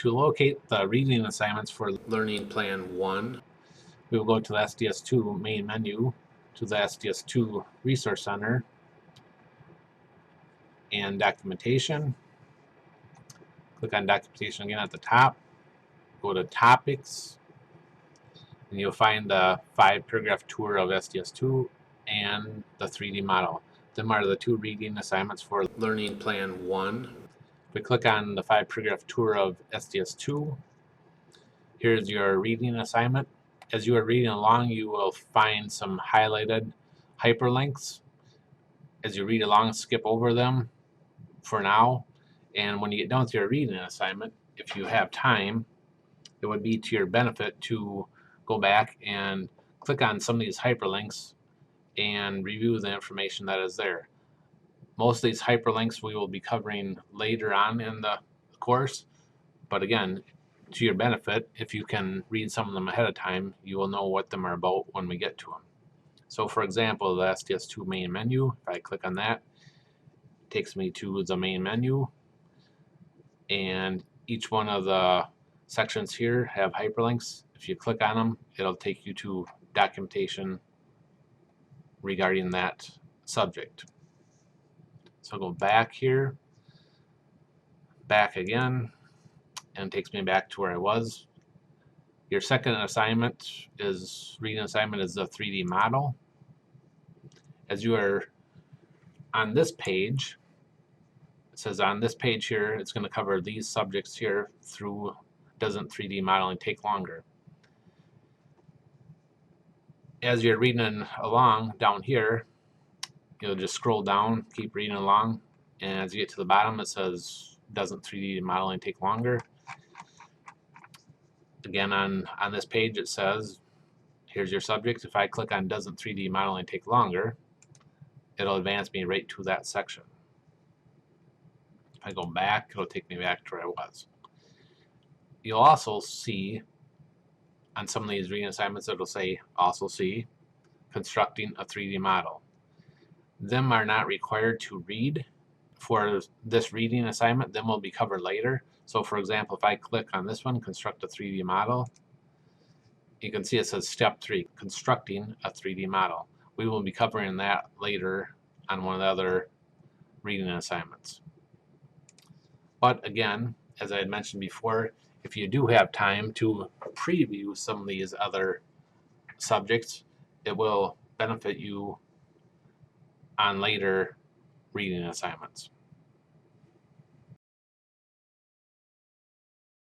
To locate the reading assignments for Learning Plan 1, we will go to the SDS2 main menu, to the SDS2 Resource Center, and Documentation. Click on Documentation again at the top, go to Topics, and you'll find the 5-paragraph tour of SDS2 and the 3D model. Them are the 2 reading assignments for Learning Plan 1. If we click on the 5-paragraph tour of SDS2, here's your reading assignment. As you are reading along, you will find some highlighted hyperlinks. As you read along, skip over them for now, and when you get done with your reading assignment, if you have time, it would be to your benefit to go back and click on some of these hyperlinks and review the information that is there. Most of these hyperlinks we will be covering later on in the course, but again, to your benefit, if you can read some of them ahead of time, you will know what them are about when we get to them. So for example, the SDS2 main menu, if I click on that, it takes me to the main menu, and each one of the sections here have hyperlinks. If you click on them, it'll take you to documentation regarding that subject. So go back here, back again, and it takes me back to where I was. Your second assignment is, reading assignment is the 3D model. As you are on this page, it says on this page here, it's going to cover these subjects here through doesn't 3D modeling take longer. As you're reading along down here, you'll just scroll down, keep reading along, and as you get to the bottom, it says doesn't 3D modeling take longer. Again, on this page it says here's your subject. If I click on doesn't 3D modeling take longer, it'll advance me right to that section. If I go back, it'll take me back to where I was. You'll also see on some of these reading assignments, it'll say also see constructing a 3D model. Them are not required to read for this reading assignment. Them will be covered later. So for example, if I click on this one, construct a 3D model, you can see it says step 3, constructing a 3D model. We will be covering that later on one of the other reading assignments. But again, as I had mentioned before, if you do have time to preview some of these other subjects, it will benefit you on later reading assignments.